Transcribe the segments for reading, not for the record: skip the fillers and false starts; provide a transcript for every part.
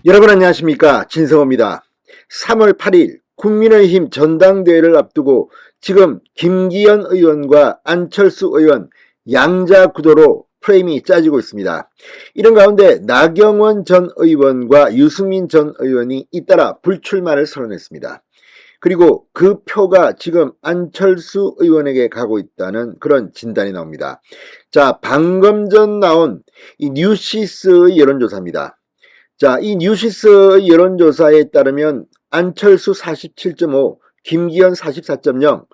여러분 안녕하십니까, 진성호입니다. 3월 8일 국민의힘 전당대회를 앞두고 지금 김기현 의원과 안철수 의원 양자 구도로 프레임이 짜지고 있습니다. 이런 가운데 나경원 전 의원과 유승민 전 의원이 잇따라 불출마를 선언했습니다. 그리고 그 표가 지금 안철수 의원에게 가고 있다는 그런 진단이 나옵니다. 자, 방금 전 나온 이 뉴시스의 여론조사입니다. 자, 이 뉴시스 여론조사에 따르면 안철수 47.5, 김기현 44.0,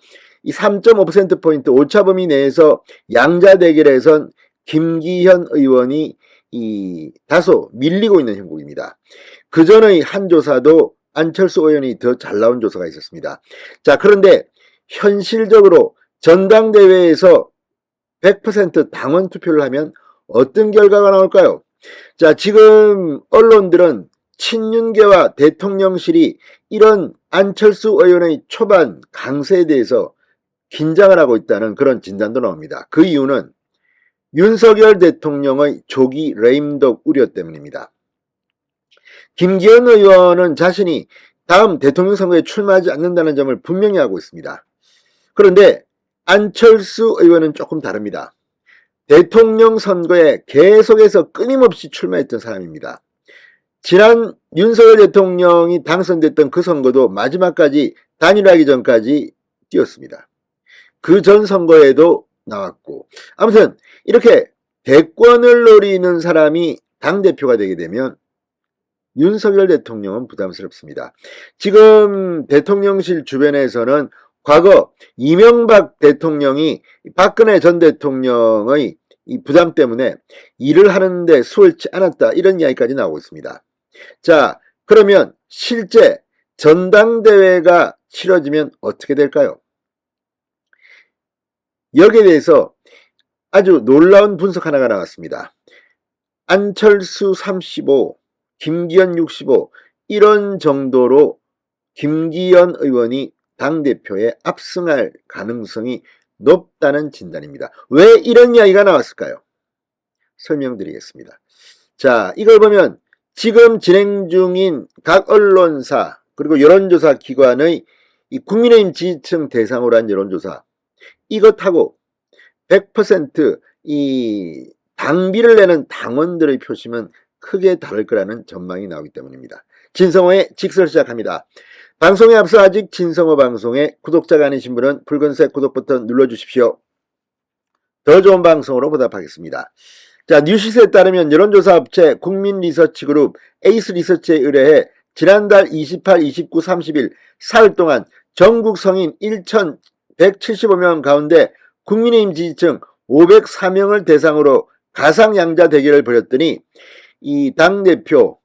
이 3.5%포인트 오차 범위 내에서 양자 대결에선 김기현 의원이 다소 밀리고 있는 형국입니다. 그 전의 한 조사도 안철수 의원이 더 잘 나온 조사가 있었습니다. 자, 그런데 현실적으로 전당대회에서 100% 당원 투표를 하면 어떤 결과가 나올까요? 자, 지금 언론들은 친윤계와 대통령실이 이런 안철수 의원의 초반 강세에 대해서 긴장을 하고 있다는 그런 진단도 나옵니다. 그 이유는 윤석열 대통령의 조기 레임덕 우려 때문입니다. 김기현 의원은 자신이 다음 대통령 선거에 출마하지 않는다는 점을 분명히 하고 있습니다. 그런데 안철수 의원은 조금 다릅니다. 대통령 선거에 계속해서 끊임없이 출마했던 사람입니다. 지난 윤석열 대통령이 당선됐던 그 선거도 마지막까지 단일화하기 전까지 뛰었습니다. 그 전 선거에도 나왔고, 아무튼 이렇게 대권을 노리는 사람이 당대표가 되게 되면 윤석열 대통령은 부담스럽습니다. 지금 대통령실 주변에서는 과거 이명박 대통령이 박근혜 전 대통령의 이 부담 때문에 일을 하는데 수월치 않았다, 이런 이야기까지 나오고 있습니다. 자, 그러면 실제 전당대회가 치러지면 어떻게 될까요? 여기에 대해서 아주 놀라운 분석 하나가 나왔습니다. 안철수 35, 김기현 65, 이런 정도로 김기현 의원이 당대표에 압승할 가능성이 높다는 진단입니다. 왜 이런 이야기가 나왔을까요? 설명드리겠습니다. 자, 이걸 보면 지금 진행 중인 각 언론사 그리고 여론조사 기관의 이 국민의힘 지지층 대상으로 한 여론조사, 이것하고 100% 당비를 내는 당원들의 표심은 크게 다를 거라는 전망이 나오기 때문입니다. 진성호의 직설 시작합니다. 방송에 앞서 아직 진성호 방송에 구독자가 아니신 분은 붉은색 구독 버튼 눌러주십시오. 더 좋은 방송으로 보답하겠습니다. 자, 뉴시스에 따르면 여론조사 업체 국민리서치그룹 에이스리서치에 의뢰해 지난달 28, 29, 30일 사흘 동안 전국 성인 1,175명 가운데 국민의힘 지지층 504명을 대상으로 가상양자 대결을 벌였더니 이 당대표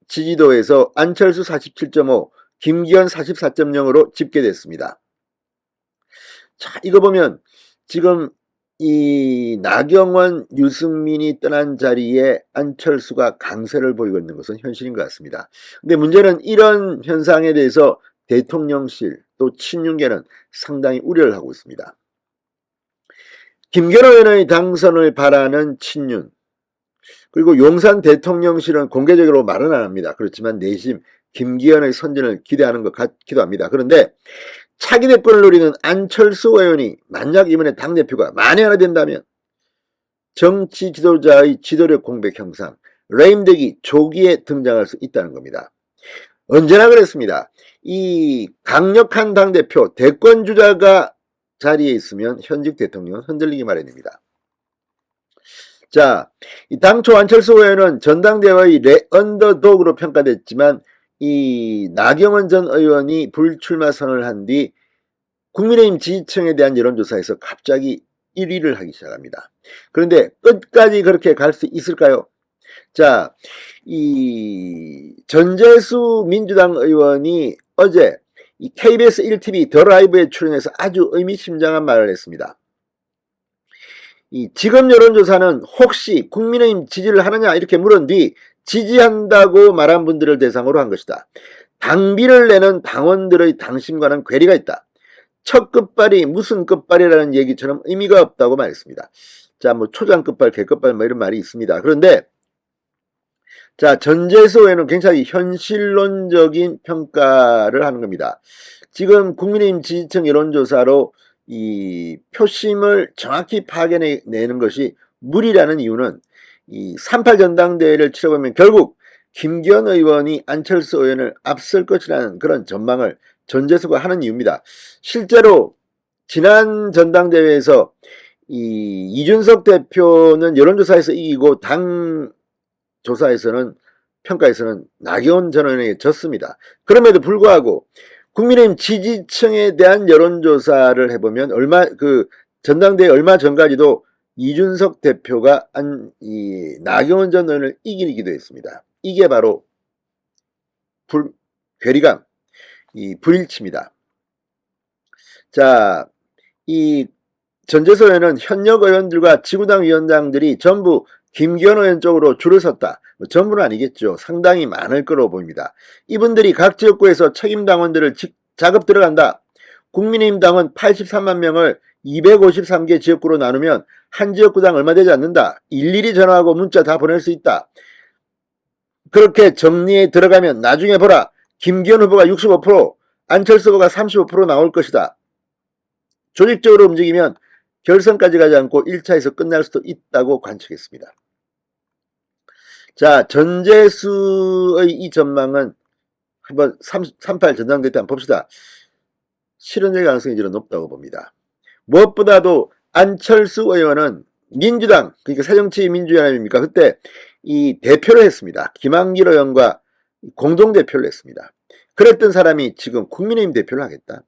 지지도에서 안철수 47.5, 김기현 44.0으로 집계됐습니다. 자, 이거 보면 지금 이 나경원, 유승민이 떠난 자리에 안철수가 강세를 보이고 있는 것은 현실인 것 같습니다. 근데 문제는 이런 현상에 대해서 대통령실 또 친윤계는 상당히 우려를 하고 있습니다. 김기현 의원의 당선을 바라는 친윤, 그리고 용산 대통령실은 공개적으로 말은 안 합니다. 그렇지만 내심 김기현의 선전을 기대하는 것 같기도 합니다. 그런데 차기 대권을 노리는 안철수 의원이 만약 이번에 당대표가 만에 하나 된다면 정치 지도자의 지도력 공백 형상, 레임덕이 조기에 등장할 수 있다는 겁니다. 언제나 그랬습니다. 이 강력한 당대표, 대권주자가 자리에 있으면 현직 대통령은 흔들리기 마련입니다. 자, 당초 안철수 의원은 전당대회의 언더독으로 평가됐지만 이 나경원 전 의원이 불출마 선언을 한 뒤 국민의힘 지지층에 대한 여론조사에서 갑자기 1위를 하기 시작합니다. 그런데 끝까지 그렇게 갈 수 있을까요? 자, 이 전재수 민주당 의원이 어제 이 KBS 1TV 더 라이브에 출연해서 아주 의미심장한 말을 했습니다. 이 지금 여론조사는 혹시 국민의힘 지지를 하느냐 이렇게 물은 뒤 지지한다고 말한 분들을 대상으로 한 것이다. 당비를 내는 당원들의 당심과는 괴리가 있다. 첫 끝발이 무슨 끝발이라는 얘기처럼 의미가 없다고 말했습니다. 자, 뭐 초장 끝발, 개 끝발 뭐 이런 말이 있습니다. 그런데 자, 전재수 의원은 굉장히 현실론적인 평가를 하는 겁니다. 지금 국민의힘 지지층 여론조사로 이 표심을 정확히 파악해내는 것이 무리라는 이유는 이 3.8 전당대회를 치러보면 결국 김기현 의원이 안철수 의원을 앞설 것이라는 그런 전망을 전재수가 하는 이유입니다. 실제로 지난 전당대회에서 이준석 대표는 여론조사에서 이기고 당 조사에서는 평가에서는 나경원 전 의원에게 졌습니다. 그럼에도 불구하고 국민의힘 지지층에 대한 여론조사를 해보면 전당대회 얼마 전까지도 이준석 대표가 나경원 전 의원을 이기기도 했습니다. 이게 바로 괴리감, 불일치입니다. 자, 이 전재수 의원은 현역 의원들과 지구당 위원장들이 전부 김기현 의원 쪽으로 줄을 섰다. 전부는 아니겠죠. 상당히 많을 거로 보입니다. 이분들이 각 지역구에서 책임 당원들을 작업 들어간다. 국민의힘 당원 83만 명을 253개 지역구로 나누면 한 지역구당 얼마 되지 않는다. 일일이 전화하고 문자 다 보낼 수 있다. 그렇게 정리에 들어가면 나중에 보라. 김기현 후보가 65%, 안철수 후보가 35% 나올 것이다. 조직적으로 움직이면 결선까지 가지 않고 1차에서 끝날 수도 있다고 관측했습니다. 자, 전재수의 이 전망은 한번 3.8 전당대회 때 한번 봅시다. 실현될 가능성이 저는 높다고 봅니다. 무엇보다도 안철수 의원은 민주당, 그러니까 새정치민주연합입니까? 그때 이 대표를 했습니다. 김한길 의원과 공동대표를 했습니다. 그랬던 사람이 지금 국민의힘 대표를 하겠다.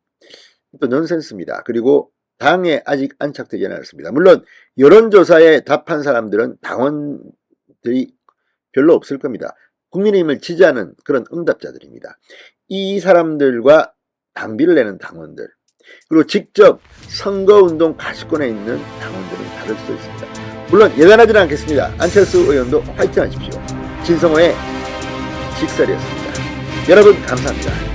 또 넌센스입니다. 그리고 당에 아직 안착되지 않았습니다. 물론 여론조사에 답한 사람들은 당원들이 별로 없을 겁니다. 국민의힘을 지지하는 그런 응답자들입니다. 이 사람들과 당비를 내는 당원들, 그리고 직접 선거운동 가시권에 있는 당원들은 다를 수도 있습니다. 물론 예단하지는 않겠습니다. 안철수 의원도 화이팅 하십시오. 진성호의 직설이었습니다. 여러분 감사합니다.